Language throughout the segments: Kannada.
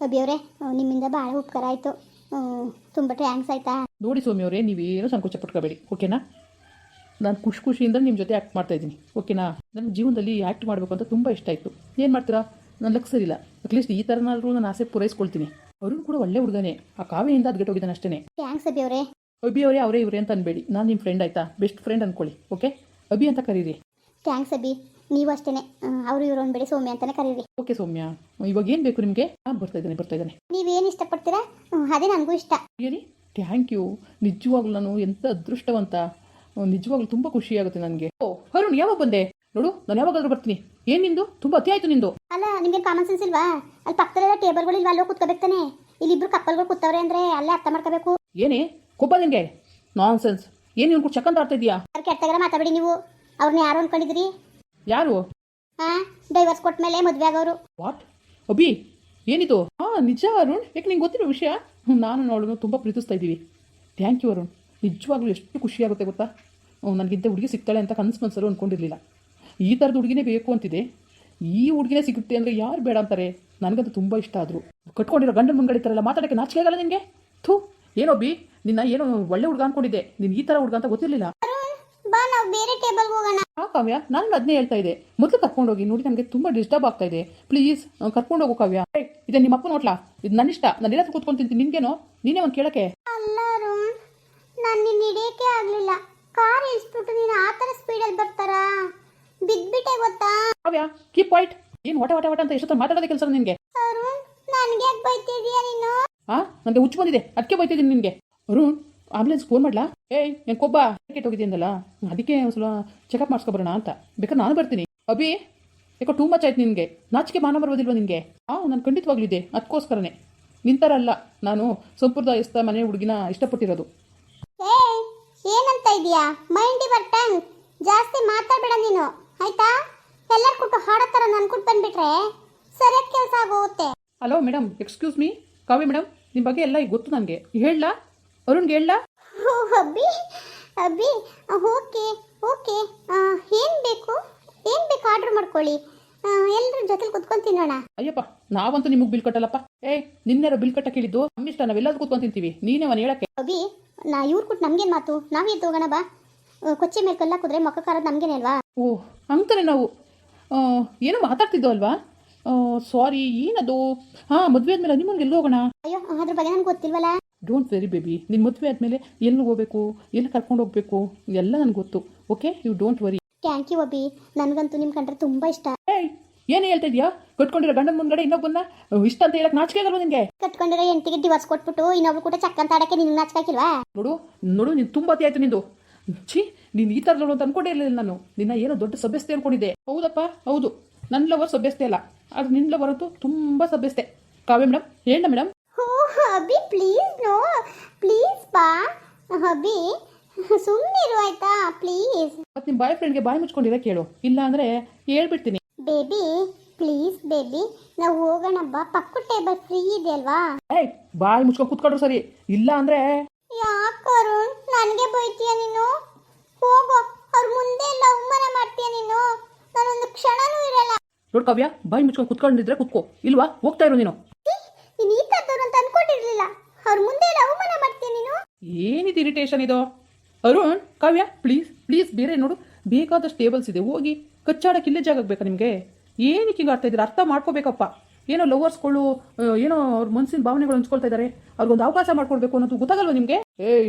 ಅಭಿಯವರೇ, ನಿಮ್ಮಿಂದ ಭಾಳ ಉಪಕಾರ ಆಯಿತು. ತುಂಬ ಥ್ಯಾಂಕ್ಸ್ ಆಯಿತಾ. ನೋಡಿ ಸೌಮ್ಯ ಅವರೇ, ನೀವೇನು ಸಂಕೋಚ ಪಟ್ಕೋಬೇಡಿ, ಓಕೆನಾ? ನಾನು ಖುಷಿಯಿಂದ ನಿಮ್ಮ ಜೊತೆ ಆ್ಯಕ್ಟ್ ಮಾಡ್ತಾಯಿದ್ದೀನಿ, ಓಕೆನಾ? ನನ್ನ ಜೀವನದಲ್ಲಿ ಆ್ಯಕ್ಟ್ ಮಾಡಬೇಕು ಅಂತ ತುಂಬ ಇಷ್ಟ ಆಯಿತು. ಏನು ಮಾಡ್ತೀರಾ, ನನ್ನ ಲಕ್ ಸರಿಯಿಲ್ಲ. ಅಟ್ಲೀಸ್ಟ್ ಈ ಥರನಾದ್ರೂ ನಾನು ಆಸೆ ಪೂರೈಸ್ಕೊಳ್ತೀನಿ. ಅವ್ರೂ ಕೂಡ ಒಳ್ಳೆ ಹುಡುಗನೇ, ಆ ಕಾವ್ಯೆಯಿಂದ ಹೋಗಿದ್ದಾನೆ ಅಷ್ಟೇ. ಥ್ಯಾಂಕ್ಸ್ ಅಭಿಯವರೇ. ಅಭಿಯವರೇ ಅವರೇ ಇವರೇ ಅಂತ ಅನ್ಬೇಡಿ, ನಾನು ನಿಮ್ಮ ಫ್ರೆಂಡ್ ಆಯಿತಾ, ಬೆಸ್ಟ್ ಫ್ರೆಂಡ್ ಅಂದ್ಕೊಳ್ಳಿ, ಓಕೆ? ಅಭಿ ಅಂತ ಕರೀರಿ. ಥ್ಯಾಂಕ್ಸ್ ಅಭಿ, ನೀವು ಅಷ್ಟೇ. ಅವರು ಇವರು ಅನ್ಬೇಡಿ, ಸೌಮ್ಯ ಅಂತಲೇ ಕರೀರಿ. ಓಕೆ ಸೌಮ್ಯ, ಇವಾಗ ಏನು ಬೇಕು ನಿಮಗೆ? ಬರ್ತಾ ಇದ್ದಾನೆ. ನೀವೇನು ಇಷ್ಟಪಡ್ತೀರಾ ಅದೇ ನನಗೂ ಇಷ್ಟ. ಏನಿ ಥ್ಯಾಂಕ್ ಯು. ನಿಜವಾಗ್ಲೂ ನಾನು ಎಂಥ ಅದೃಷ್ಟವಂತ. ನಿಜವಾಗ್ಲೂ ತುಂಬ ಖುಷಿಯಾಗುತ್ತೆ ನನಗೆ. ಓ ಅರುಣ್, ಯಾವಾಗ ಬಂದೆ? ನೋಡು, ನಾನು ಯಾವಾಗಾದ್ರೂ ಬರ್ತೀನಿ. ಏನು ನಿಂದು ತುಂಬ ಅತಿ ಆಯಿತು ನಿಂದು. ಅಲ್ಲ, ನಿಮಗೆ ಕಾಮನ್ ಸೆನ್ಸ್ ಇಲ್ವಾ? ಅಲ್ಲಿ ಪಕ್ಕದಲ್ಲೆಲ್ಲ ಟೇಬಲ್ಗಳು ಇಲ್ವಾ? ಅಲ್ಲೋ ಕೂತ್ಕೋಬೇಕು ತಾನೆ. ಇಲ್ಲಿಬ್ರು ಕಪ್ಪಲ್ಗಳು ಕೂತವ್ರೆ ಅಂದರೆ ಅಲ್ಲೇ ಅರ್ಥ ಮಾಡ್ಕೋಬೇಕು. ಏನೇ ಕೊಬ್ಬ ನಿನಗೆ? ನಾನ್ ಸೆನ್ಸ್. ಏನು ಇವ್ನು ಕೂಡ ಚಕ್ಕಂತ ಆಡ್ತಾ ಇದೆಯಾ? ಕೆಟ್ಟಗರ ಮಾತಾಡಿ ನೀವು. ಅವ್ರನ್ನ ಯಾರು ಅನ್ಕೊಂಡಿದ್ರಿ? ಯಾರು? ಡೈವರ್ಸ್ ಕೊಟ್ಟ ಮೇಲೆ ಮದುವೆ ಆಗೋರು. ವಾಟ್? ಅಭಿ ಏನಿದು? ನಿಜ ಅರುಣ್, ಯಾಕೆ ನಿಂಗೆ ಗೊತ್ತಿರೋ ವಿಷಯ? ನಾನು ನೋಡೋಣ ತುಂಬ ಪ್ರೀತಿಸ್ತಾ ಇದ್ದೀವಿ. Thank you Arun. ನಿಜವಾಗ್ಲೂ ಎಷ್ಟು ಖುಷಿಯಾಗುತ್ತೆ ಗೊತ್ತಾ? ನನಗಿಂತ ಹುಡುಗಿ ಸಿಗ್ತಾಳೆ ಅಂತ ಕನಸು ಅಂದ್ಕೊಂಡಿರಲಿಲ್ಲ. ಈ ಥರದ ಹುಡುಗಿನೇ ಬೇಕು ಅಂತಿದೆ. ಈ ಹುಡುಗಿನೇ ಸಿಗುತ್ತೆ ಅಂದರೆ ಯಾರು ಬೇಡ ಅಂತಾರೆ? ನನಗಂತೂ ತುಂಬ ಇಷ್ಟ ಆದರು. ಕಟ್ಕೊಂಡಿರೋ ಗಂಡನ ಮುಂಗಡೆ ಥರ ಎಲ್ಲ ಮಾತಾಡೋಕ್ಕೆ ನಾಚಿಕೆ ಆಗಲ್ಲ ನಿನಗೆ? ಥೂ, ಏನೋ ಬಿ, ನಿನ್ನ ಏನೋ ಒಳ್ಳೆ ಹುಡುಗ ಅಂದ್ಕೊಂಡಿದ್ದೆ. ನೀನು ಈ ಥರ ಹುಡುಗ ಅಂತ ಗೊತ್ತಿರಲಿಲ್ಲ. ಬಾ, ನಾವು ಬೇರೆ ಟೇಬಲ್ಗೆ ಹೋಗೋಣ. ಕಾವ್ಯ, ನಾನು ಅದನ್ನೇ ಹೇಳ್ತಾ ಇದ್ದೆ. ಮೊದಲು ಕರ್ಕೊಂಡೋಗಿ. ನೋಡಿ, ನನಗೆ ತುಂಬ ಡಿಸ್ಟರ್ಬ್ ಆಗ್ತಾ ಇದೆ. ಪ್ಲೀಸ್ ಕರ್ಕೊಂಡೋಗು ಕಾವ್ಯ. ಇದೆ ನಿಮ್ಮ ಅಪ್ಪನ ಹೋಟ್ಲಾ? ಇದು ನನ್ನ ಇಷ್ಟ. ನಾನು ಎಲ್ಲಾದ್ರೂ ಕೂತ್ಕೊಂಡು ತಿಂತೀನಿ. ನಿನ್ಗೇನೋ? ನೀನೇ ಒಂದು ಕೇಳಕ್ಕೆ. ಅಲ್ಲ ಅರುಣ್, ನಾನು ನಿನ್ನ ಹಿಡಿಯೋಕ್ಕೆ ಆಗಲಿಲ್ಲ. ಕಾರ್ ಇಳಿಸ್ಬಿಟ್ಟು ನೀನು ಆ ಥರ ಸ್ಪೀಡಲ್ಲಿ ಬರ್ತಾರಾ? ಬಿದ್ಬಿಟ್ಟೆ ಗೊತ್ತಾ? ಕಾವ್ಯ, ಕೀಪ್ ವೈಟ್. ಏನು ಹೊಟ ಅಂತ ಎಷ್ಟೊತ್ತ ಮಾತಾಡೋದೇ ಕೆಲಸ ನಿನಗೆ? ಅರುಣ್, ನನಗೆ ಯಾಕೆ ಬೈತಿದೀಯಾ ನೀನು? ನನಗೆ ಹುಚ್ಚು ಬಂದಿದೆ, ಅದಕ್ಕೆ ಬೈತಿದ್ದೀನಿ ನಿನಗೆ. ಅರುಣ್, ಆಂಬುಲೆನ್ಸ್ ಫೋನ್ ಮಾಡ್ಲಾ? ಏನು ಕೊಬ್ಬ ಕೆಟ್ಟೋಗಿದ್ದೀನಲ್ಲ, ಅದಕ್ಕೆ ಒಂದು ಸಲ ಚೆಕಪ್ ಮಾಡಿಸ್ಕೊಬರೋಣ ಅಂತ. ಬೇಕಾದ್ರೆ ನಾನು ಬರ್ತೀನಿ. ಅಭಿ, ಯಾಕೋ ಟೂ ಮಚ್ ಆಯ್ತು ನಿನಗೆ. ನಾಚಿಕೆ ಮಾನ ಬರೋದಿಲ್ವ ನಿನಗೆ? ನಾನು ಖಂಡಿತವಾಗ್ಲಿದೆ. ಅದಕ್ಕೋಸ್ಕರನೇ ನಿಂತರ ಅಲ್ಲ, ನಾನು ಸಂಪ್ರದಾಯಸ್ಥ ಮನೆ ಹುಡುಗಿನ ಇಷ್ಟಪಟ್ಟಿರೋದು. ಏನಂತ ಇದೀಯಾ? Mind your tongue. ಜಾಸ್ತಿ ಮಾತಾಡಬೇಡ ನೀನು, ಆಯ್ತಾ? ಎಲ್ಲರೂ ಕೊಟ್ಟು ಹಾಡೋ ಥರ ನನ್ಕೊಟ್ಟು ಬಂದ್ಬಿಟ್ರೆ ಸರಿಯಾಗಿ ಕೆಲಸ ಆಗೋಗುತ್ತೆ. Hello madam, excuse me. Kavya madam, ನಿಮ್ಮ ಬಗ್ಗೆ ಎಲ್ಲ ಈಗ ಗೊತ್ತು ನನಗೆ. ಹೇಳಲಾ? ಅರುಣ್ಗೆ ಹೇಳಲಾ? Abbi Abbi, okay okay. ಏನು ಬೇಕು ಆರ್ಡರ್ ಮಾಡ್ಕೊಳ್ಳಿ. ಎಲ್ಲರೂ ಜೊತೆಲಿ ಕುತ್ಕೊಂಡು ತಿನ್ನೋಣ. ಅಯ್ಯಪ್ಪ, ನಾವಂತೂ ನಿಮಗೆ ಬಿಲ್ ಕಟ್ಟಲ್ಲಪ್ಪ. ನಿನ್ನೆರೋ ಬಿಲ್ ಕಟ್ಟ ಕೇಳಿದ್ದು ನಮ್ಮಿಷ್ಟ, ನಾವೆಲ್ಲರೂ ಕೂತ್ಕೊಂಡು ತಿಂತೀವಿ. ನೀನೇ ಒಂದು ಹೇಳಕ್ಕೆ. ಅಬ್ಬಿ, ಇವ್ರು ಕೊಟ್ಟು ನಮ್ಗೇನು ಮಾತು? ನಾವೇ ತಗೋಣ ಬಾ. ಕೊಚ್ಚೆ ಮೇಲೆ ಕಲ್ಲ ಕುದ್ರೆ ಮೊಕ್ಕ ಕಾರದು ನಮ್ಗೇನೆ ಅಲ್ವಾ? ಓಹ್, ಅಂತಾನೆ. ನಾವು ಏನೋ ಮಾತಾಡ್ತಿದ್ದೋ ಅಲ್ವಾ? ಸಾರಿ, ಏನದು? ಮದುವೆ ಆದ್ಮೇಲೆ ನಿಮ್ಮನ್ಗೆ ಎಲ್ಲಿ ಹೋಗೋಣ? ಅಯ್ಯೋ, ಅದ್ರ ಬಗ್ಗೆ ನನಗೆ ಗೊತ್ತಿಲ್ವಲ್ಲ. Don't worry baby. ನಿನ್ನ ಮದುವೆ ಆದಮೇಲೆ ಎಲ್ಲಿ ಹೋಗಬೇಕು, ಎಲ್ಲಿ ಕರ್ಕೊಂಡು ಹೋಗಬೇಕು ಎಲ್ಲ ನನಗೆ ಗೊತ್ತು. Okay, you don't worry. Thank you Abbi. ನನಗಂತೂ ನಿಮ್ಮ ಕಂಡ್ರೆ ತುಂಬ ಇಷ್ಟ. ಏನು ಹೇಳ್ತಾ ಇದೆಯಾ? ಕಟ್ಕೊಂಡಿರೋ ಗಂಡನ ಮುಂದ್ಗಡೆ ಇನ್ನೊಬ್ಬನ್ನ ಇಷ್ಟ ಅಂತ ಹೇಳಕ್ ನಾಚಿಕೆ ಆಗಲ್ವ ನಿನಗೆ? ಕಟ್ಕೊಂಡಿರೋ ಹೆಂಡತಿಗೆ ಡಿವೋರ್ಸ್ ಕೊಟ್ಬಿಟ್ಟು ಇನ್ನೊಬ್ರು ಕೂಡ ಚಕ್ಕಂತ ಆಡಕ್ಕೆ ನಿನ್ಗೆ ನಾಚಿಕೆ ಆಗಿಲ್ವಾ? ನೋಡು ನೀನು ತುಂಬ ಅತಿ ಆಯ್ತು ನಿಂದು. ಛೀ, ನೀನು ಈ ಥರದಳು ಅಂತ ಅನ್ಕೊಂಡೇ ಇರಲಿಲ್ಲ ನಾನು. ನಿನ್ನ ಏನೋ ದೊಡ್ಡ ಸಭ್ಯಸ್ತೆ ಅನ್ಕೊಂಡಿದ್ದೆ. ಹೌದಪ್ಪ, ಹೌದು. ನನ್ನ ಲವರ್ ಸಭ್ಯಸ್ತೆ ಅಲ್ಲ, ಅದು ನಿನ್ನ ಲವರ್ ಅಂತೂ ತುಂಬ ಸಭ್ಯಸ್ತೆ. ಕಾವ್ಯ ಮೇಡಮ್, ಹೇಳ madam. Abbi please, no please ಬಾ. ಅಬ್ಬಿ ಸುಮ್ಮನಿರು ಆಯ್ತಾ, ಪ್ಲೀಸ್. ಮತ್ತೆ ನಿಮ್ಮ ಬಾಯ್ ಫ್ರೆಂಡ್ಗೆ ಬಾಯಿ ಮುಚ್ಕೊಂಡಿರೋ ಕೇಳು, ಇಲ್ಲ ಅಂದರೆ ಹೇಳ್ಬಿಡ್ತೀನಿ. ಬೇಬಿ ಪ್ಲೀಸ್ ಬೇಬಿ, ನಾವು ಹೋಗೋಣ ಬಾ. ಪಕ್ಕ ಟೇಬಲ್ ಫ್ರೀ ಇದೆ ಅಲ್ವಾ? ಬಾಯಿ ಮುಚ್ಕೊಂಡು ಕೂತ್ಕೊಂಡ್ರು ಸರಿ, ಇಲ್ಲ ಅಂದರೆ. ಯಾಕರುಣ್ ನನಗೆ ಬೈತೀಯ ನೀನು? ಹೋಗೋ, ಅವ್ರ ಮುಂದೆ ಎಲ್ಲ ಅವಮಾನ ಮಾಡ್ತೀಯ ನೀನು. ನಾನೊಂದು ಕ್ಷಣನೂ ಇರಲ್ಲ. ನೋಡ್ ಕಾವ್ಯ, ಬಾಯಿ ಮುಚ್ಕೊಂಡು ಕೂತ್ಕೊಂಡಿದ್ರೆ ಕೂತ್ಕೋ, ಇಲ್ವಾ ಹೋಗ್ತಾ ಇರು ನೀನು. ನೀನು ಈ ಥರದವ್ರು ಅಂತ ಅನ್ಕೊಂಡಿರ್ಲಿಲ್ಲ. ಅವ್ರ ಮುಂದೆ ಎಲ್ಲ ಅವಮಾನ ಮಾಡ್ತೀಯ ನೀನು. ಏನಿದು ಇರಿಟೇಷನ್ ಇದು? ಅರುಣ್, ಕಾವ್ಯ ಪ್ಲೀಸ್ ಪ್ಲೀಸ್, ಬೇರೆ ನೋಡು, ಬೇಕಾದಷ್ಟು ಟೇಬಲ್ಸ್ ಇದೆ, ಹೋಗಿ ಕಚ್ಚಾಡಕ್ಕೆ ಇಲ್ಲೇ ಜಾಗ ಬೇಕಾ ನಿಮಗೆ? ಏನಕ್ಕೆ ಹಿಂಗೆ ಆಡ್ತಾ ಇದ್ದೀರಾ? ಅರ್ಥ ಮಾಡ್ಕೋಬೇಕಪ್ಪ. ಏನೋ ಲವರ್ಸ್ಗಳು ಏನೋ ಅವ್ರ ಮನಸ್ಸಿನ ಭಾವನೆಗಳು ಹಂಚ್ಕೊಳ್ತಾ ಇದ್ದಾರೆ, ಅವ್ರಿಗೊಂದು ಅವಕಾಶ ಮಾಡ್ಕೊಡ್ಬೇಕು ಅನ್ನೋದು ಗೊತ್ತಾಗಲ್ವ ನಿಮಗೆ?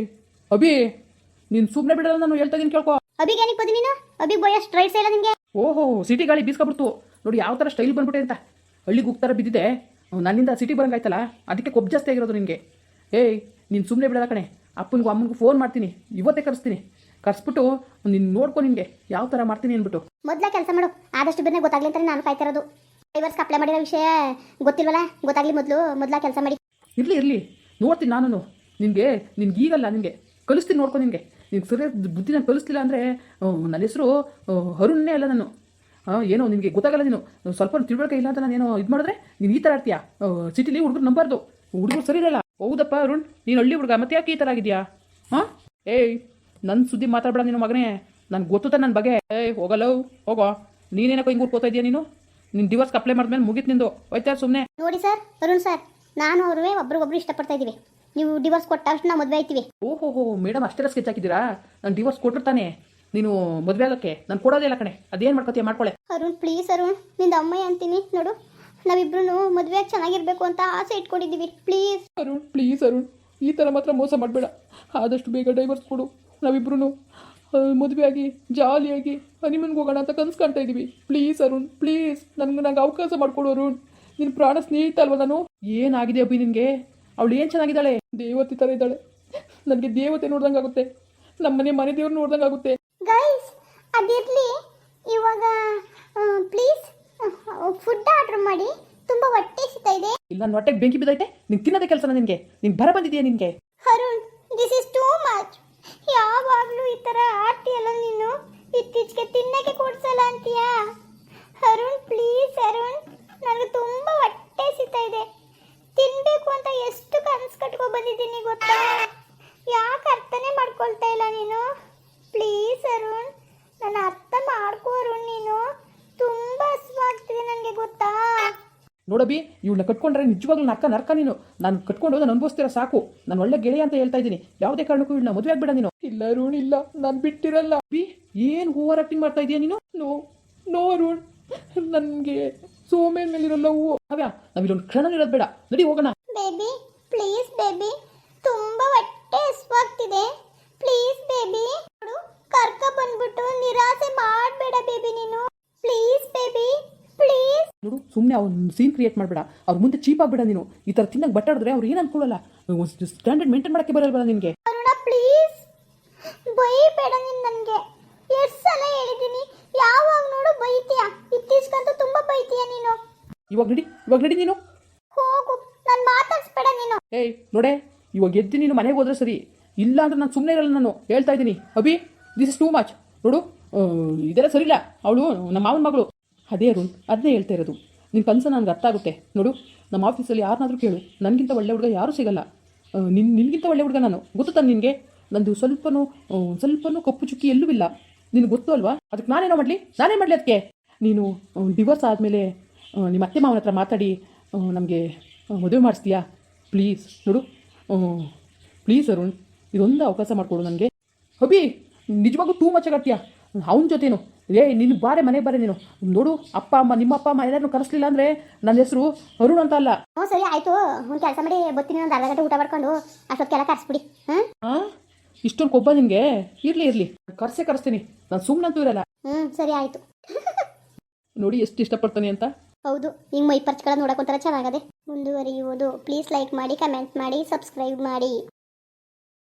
ಅಭಿ, ನೀನು ಸುಮ್ಮನೆ ಬಿಡಲ್ಲ, ನಾನು ಹೇಳ್ತಾ ಇದ್ದೀನಿ ಕೇಳ್ಕೊ. ಅಭಿಗೆ ಏನಕ್ಕೆ ಬದಿ ನೀನು? ಅಭಿ ಬೋಯ ಸ್ಟ್ರೈಟ್ಸ್ ಇಲ್ಲ ನಿಮಗೆ? ಓಹೋ, ಸಿಟಿ ಗಾಳಿ ಬೀಸ್ಕೊಬಿಡ್ತು ನೋಡಿ, ಯಾವ ಥರ ಸ್ಟೈಲ್ ಬಂದ್ಬಿಟ್ಟೆ ಅಂತ. ಹಳ್ಳಿಗೆ ಹೋಗ್ತಾರ ಬಿದ್ದಿದೆ, ನನ್ನಿಂದ ಸಿಟಿ ಬರಂಗಾಯ್ತಲ್ಲ, ಅದಕ್ಕೆ ಕೊಬ್ಬು ಜಾಸ್ತಿ ಆಗಿರೋದು ನಿನಗೆ. ನೀನು ಸುಮ್ಮನೆ ಬಿಡಲ್ಲ ಕಣೆ. ಅಪ್ಪನಿಗೂ ಅಮ್ಮನಿಗೂ ಫೋನ್ ಮಾಡ್ತೀನಿ, ಇವತ್ತೇ ಕರೆಸ್ಬಿಟ್ಟು ನೀನು ನೋಡ್ಕೊ, ನಿನಗೆ ಯಾವ ಥರ ಮಾಡ್ತೀನಿ ಅಂದ್ಬಿಟ್ಟು. ಮೊದಲ ಕೆಲಸ ಮಾಡು, ಆದಷ್ಟು ಬೇಗನೆ ಗೊತ್ತಾಗ್ಲಿ ಅಂತ ನಾನು ಕಾಯ್ತಾ ಇರೋದು. ಡೈವರ್ಸ್ಗೆ ಅಪ್ಲೈ ಮಾಡಿರೋ ವಿಷಯ ಗೊತ್ತಿಲ್ವಲ್ಲ, ಗೊತ್ತಾಗ್ಲಿ ಮೊದಲ ಕೆಲಸ ಮಾಡಿ. ಇರಲಿ ನೋಡ್ತೀನಿ ನಾನು. ನಿನಗೆ ಈಗಲ್ಲ, ನಿನಗೆ ಕಲಿಸ್ತೀನಿ, ನೋಡ್ಕೊ. ನಿನಗೆ ಸರಿಯಾದ ಬುದ್ಧಿ ನಾನು ಕಲಿಸ್ತಿಲ್ಲ ಅಂದರೆ ನನ್ನ ಹೆಸರು ಅರುಣ್ನೇ ಅಲ್ಲ ನಾನು. ಏನೋ ನಿನಗೆ ಗೊತ್ತಾಗಲ್ಲ, ನೀನು ಸ್ವಲ್ಪ ತಿಳುವಳಿಕೆ ಇಲ್ಲ ಅಂತ ನಾನು ಏನೋ ಇದು ಮಾಡಿದ್ರೆ ನೀನು ಈ ಥರ ಆಡ್ತೀಯಾ? ಸಿಟಿಲಿ ಹುಡುಗರು ನಂಬಾರ್ದು, ಹುಡುಗರು ಸರಿ ಇರಲ್ಲ. ಹೌದಪ್ಪ ಅರುಣ್, ನೀನು ಹಳ್ಳಿ ಹುಡುಗ, ಮತ್ತೆ ಯಾಕೆ ಈ ಥರ ಆಗಿದೆಯಾ? ನನ್ನ ಸುದ್ದಿ ಮಾತಾಡಬೇಡ ನೀನು ಮಗನೇ, ನನಗೆ ಗೊತ್ತುತ್ತಾ ನನ್ನ ಬಗ್ಗೆ. ಹೋಗಲ್ಲ, ಹೋಗೋ. ನೀನೇನಕ್ಕೋ ಹಿಂಗೆ ಕೂತ್ಕೋತಾ ಇದೆಯಾ? ನೀನು ಡಿವೋರ್ಸ್ಗೆ ಅಪ್ಲೈ ಮಾಡಿದ್ಮೇಲೆ ಮುಗಿತು ನಿಂದು, ಹೋಯ್ತಾ ಸುಮ್ಮನೆ. ನೋಡಿ ಸರ್, ಅರುಣ್ ಸರ್, ನಾನು ಅವ್ರೂ ಒಬ್ರಿಗೊಬ್ರು ಇಷ್ಟಪಡ್ತಾ ಇದ್ದೀವಿ. ನೀವು ಡಿವೋರ್ಸ್ ಕೊಟ್ಟ ತಕ್ಷಣ ನಾವು ಮದುವೆ ಆಯ್ತೀವಿ. ಓಹೋ ಮೇಡಮ್ ಅಷ್ಟೆಲ್ಲ ಸ್ಕೆಚ್ ಹಾಕಿದ್ದೀರಾ? ನಾನು ಡಿವೋರ್ಸ್ ಕೊಟ್ಟಿರ್ತಾನೆ ನೀನು ಮದುವೆ ಆಗೋಕ್ಕೆ ನಾನು ಕೊಡೋದೇ ಇಲ್ಲ ಕಣೆ. ಅದೇನು ಮಾಡ್ಕೊತೀಯ ಮಾಡ್ಕೊಳ್ಳೆ. ಅರುಣ್ ಪ್ಲೀಸ್ ಅರುಣ್, ನಿಂದ ಅಮ್ಮಯ್ಯ ಅಂತೀನಿ ನೋಡು. ನಾವಿಬ್ರು ಮದುವೆಯಾಗಿ ಚೆನ್ನಾಗಿರ್ಬೇಕು ಅಂತ ಆಸೆ ಇಟ್ಕೊಂಡಿದ್ದೀವಿ. ಪ್ಲೀಸ್ ಅರುಣ್ ಪ್ಲೀಸ್ ಅರುಣ್, ಈ ಥರ ಮಾತ್ರ ಮೋಸ ಮಾಡಬೇಡ. ಆದಷ್ಟು ಬೇಗ ಡೈವರ್ಸ್ ಕೊಡು. ನಾವಿಬ್ರು ಮದುವೆಯಾಗಿ ಜಾಲಿಯಾಗಿ ಹನಿಮೂನ್ಗೆ ಹೋಗೋಣ ಅಂತ ಕನ್ಸು ಕಾಣ್ತಾ ಇದ್ದೀವಿ. ಪ್ಲೀಸ್ ಅರುಣ್ ಪ್ಲೀಸ್, ನಂಗೆ ಅವಕಾಶ ಮಾಡಿಕೊಡು ಅರುಣ್. ನಿನ್ನ ಪ್ರಾಣ ಸ್ನೇಹಿತ ಅಲ್ವ ನಾನು. ಏನಾಗಿದೆ ಅಬ್ಬಿ ನಿನಗೆ? ಅವಳು ಏನು ಚೆನ್ನಾಗಿದ್ದಾಳೆ, ದೇವತೆ ಥರ ಇದ್ದಾಳೆ. ನನಗೆ ದೇವತೆ ನೋಡ್ದಂಗಾಗುತ್ತೆ, ನಮ್ಮನೆ ಮನೆ ದೇವ್ರು ನೋಡ್ದಂಗಾಗುತ್ತೆ. ಗೈಸ್ ಅದಿರಲಿ, ಇವಾಗ ಪ್ಲೀಸ್ ಫುಡ್ ಆರ್ಡರ್ ಮಾಡಿ, ತುಂಬ ಹೊಟ್ಟೆ ಸಿಗ್ತಾ ಇದೆ. ಇಲ್ಲ ನನ್ನ ಹೊಟ್ಟೆಗೆ ಬೆಂಕಿ ಬಿದ್ದೈತೆ. ನೀನು ತಿನ್ನೋದೇ ಕೆಲಸನ ನಿನಗೆ? ನೀನು ಬರ ಬಂದಿದೆಯಾ ನಿನಗೆ? Arun this is too much. ಯಾವಾಗಲೂ ಈ ಥರ ಆಡ್ತೀಯಲ್ಲ ನೀನು, ಇತ್ತೀಚೆಗೆ ತಿನ್ನಕ್ಕೆ ಕೊಡ್ಸಲ್ಲ ಅಂತೀಯಾ? ಅರುಣ್ ಪ್ಲೀಸ್ ಅರುಣ್, ನನಗೆ ತುಂಬ ಹೊಟ್ಟೆ ಸಿಗ್ತಾ ಇದೆ. ತಿನ್ನಬೇಕು ಅಂತ ಎಷ್ಟು ಕನಸು ಕಟ್ಕೊ ಬಂದಿದ್ದೀನಿ ಗೊತ್ತಾ? ಯಾಕೆ ಅರ್ಥನೇ ಮಾಡ್ಕೊಳ್ತಾ ಇಲ್ಲ ನೀನು? ಪ್ಲೀಸ್ ಅರುಣ್, ನನ್ನ ಅರ್ಥ ಮಾಡ್ಕೋ ಅರುಣ್. ನೀನು ತುಂಬ ಹಸುವಾಗ್ತಿದೆ ನನಗೆ ಗೊತ್ತಾ? ನೋಡಬಿ, ಇವಳನ್ನ ಕಟ್ಕೊಂಡ್ರೆ ನಿಜವಾಗ್ಲೂ ನರ್ಕ ನೀನು. ನಾನು ಕಟ್ಕೊಂಡು ನಾನು ಅನುಭವಿಸ್ತೀರ ಸಾಕು. ನಾನು ಒಳ್ಳೆ ಗೆಳೆಯ ಅಂತ ಹೇಳ್ತಾ ಇದ್ದೀನಿ. ಯಾವುದೇ ಕಾರಣಕ್ಕೂ ಇವಳನ್ನ ಮದುವೆ ಆಗ್ಬೇಡ ನೀನು. ಇಲ್ಲ ಅರುಣ್ ಇಲ್ಲ, ನಾನು ಬಿಟ್ಟಿರಲ್ಲ. ಬಿ ಏನು ಓವರ್ ಆಕ್ಟಿಂಗ್ ಮಾಡ್ತಾ ಇದೀಯ ನೀನು? ನೋ ನೋ ಅರುಣ್, ನನಗೆ ಸೋಮೇನ್ ಮೇಲಿರಲ್ಲ ಹೂವು. ಅವ್ಯಾ ನಾವಿಲ್ಲೊಂದು ಕ್ಷಣ ಇರೋದು ಬೇಡ, ನಡಿ ಹೋಗೋಣ. ಬೇಬಿ ಪ್ಲೀಸ್ ಬೇಬಿ, ತುಂಬ ಹೊಟ್ಟೆ ಹಸುವಾಗ್ತಿದೆ. ಪ್ಲೀಸ್ ಬೇಬಿ, ನೋಡು ಕರ್ಕ ಬಂದ್ಬಿಟ್ಟು ನಿರಾಸೆ ಮಾಡಬೇಡ ಬೇಬಿ ನೀನು. Please baby please. ನೋಡು ಸುಮ್ಮನೆ ಅವ್ನು ಸೀನ್ ಕ್ರಿಯೇಟ್ ಮಾಡಬೇಡ. ಅವ್ರ ಮುಂದೆ ಚೀಪ್ ಆಗಬೇಡ ನೀನು. ಈ ಥರ ತಿನ್ನಕ್ಕೆ ಬಟ್ಟಾಡಿದ್ರೆ ಅವ್ರು ಏನು ಅನ್ಕೊಳ್ಳಲ್ಲ. ಸ್ಟ್ಯಾಂಡರ್ಡ್ ಮೇಂಟೈನ್ ಮಾಡೋಕ್ಕೆ ಬರಲ್ವಲ್ಲ ನಿನಗೆ? ಅರುಣ ಪ್ಲೀಸ್ ಬೈಬೇಡ ನೀನು ನನಗೆ. ಎಷ್ಟು ಸಲ ಹೇಳಿದ್ದೀನಿ, ಯಾವಾಗ ನೋಡು ಬೈತೀಯ. ಇತ್ತೀಚೆಗಂತೂ ತುಂಬ ಬೈತೀಯ ನೀನು. ಇವಾಗ ನಡಿ ನೀನು. ಹೋಗು, ನಾನು ಮಾತಾಡ್ಸ್ಬೇಡ ನೀನು. ಏಯ್ ನೋಡೆ, ಇವಾಗ ಎದ್ದು ನೀನು ಮನೆಗೆ ಹೋದ್ರೆ ಸರಿ, ಇಲ್ಲ ಅಂದ್ರೆ ನಾನು ಸುಮ್ಮನೆ ಇರಲ್ಲ. ನಾನು ಹೇಳ್ತಾ ಇದ್ದೀನಿ Abhi, this is too much. ನೋಡು ಇದೆಲ್ಲ ಸರಿಯಿಲ್ಲ. ಅವಳು ನಮ್ಮ ಮಾವನ ಮಗಳು. ಅದೇ ಅರುಣ್, ಅದನ್ನೇ ಹೇಳ್ತಾ ಇರೋದು. ನಿನ್ನ ಕನಸು ನನಗೆ ಅರ್ಥ ಆಗುತ್ತೆ. ನೋಡು ನಮ್ಮ ಆಫೀಸಲ್ಲಿ ಯಾರನ್ನಾದ್ರೂ ಕೇಳು, ನನಗಿಂತ ಒಳ್ಳೆ ಹುಡುಗ ಯಾರೂ ಸಿಗಲ್ಲ. ನಿನಗಿಂತ ಒಳ್ಳೆ ಹುಡುಗ ನಾನು. ಗೊತ್ತು ನಿನಗೆ ನಂದು ಸ್ವಲ್ಪನೂ ಕಪ್ಪು ಚುಕ್ಕಿ ಎಲ್ಲೂ ಇಲ್ಲ. ನಿನಗೆ ಗೊತ್ತು ಅಲ್ವಾ? ಅದಕ್ಕೆ ನಾನೇನೋ ಮಾಡಲಿ ಅದಕ್ಕೆ? ನೀನು ಡಿವೋರ್ಸ್ ಆದಮೇಲೆ ನಿಮ್ಮ ಅತ್ತೆ ಮಾವನ ಹತ್ರ ಮಾತಾಡಿ ನಮಗೆ ಮದುವೆ ಮಾಡಿಸ್ತೀಯಾ ಪ್ಲೀಸ್? ನೋಡು ಪ್ಲೀಸ್ ಅರುಣ್, ಇದೊಂದು ಅವಕಾಶ ಮಾಡಿಕೊಡು ನನಗೆ. ಅಭಿ ನಿಜವಾಗೂ ಟೂ ಮಚ್ ಆಗತ್ತೀಯಾ ಅವನ ಜೊತೆನು. ನಿನ್ನ ಮನೆಗೆ ಬಾರೆ ನೀನು. ನೋಡು ಅಪ್ಪ ಅಮ್ಮ, ನಿಮ್ಮ ಅಪ್ಪ ಅಮ್ಮ ಎಲ್ಲರೂ ಕರೆಸ್ಲಿಲ್ಲ ಅಂದರೆ ನನ್ನ ಹೆಸರು ಅರುಣ್ ಅಂತ ಅಲ್ಲ. ಹ್ಞೂ ಸರಿ ಆಯಿತು, ಒಂದು ಕೆಲಸ ಮಾಡಿ ಬರ್ತೀನಿ. ಒಂದು ಅರ್ಧ ಗಂಟೆ ಊಟ ಮಾಡ್ಕೊಂಡು ಅಷ್ಟೊತ್ತಿಗೆಲ್ಲ ಕರೆಸ್ಬಿಡಿ. ಹಾಂ ಇಷ್ಟೊಂದು ಕೊಬ್ಬ ನಿನಗೆ? ಇರಲಿ ಕರೆಸ್ತೀನಿ. ನಾನು ಸುಮ್ಮನಂತೂ ಇರಲ್ಲ. ಸರಿ ಆಯಿತು. ನೋಡಿ ಎಷ್ಟು ಇಷ್ಟಪಡ್ತಾನೆ ಅಂತ. ಹೌದು, ಈಗ ಮೈ ಪರ್ಚ್ಗಳ ನೋಡೋಕೊಂಥರ ಚೆನ್ನಾಗದೆ. ಮುಂದುವರಿಯುವುದು. ಪ್ಲೀಸ್ ಲೈಕ್ ಮಾಡಿ, ಕಮೆಂಟ್ ಮಾಡಿ, ಸಬ್ಸ್ಕ್ರೈಬ್ ಮಾಡಿ.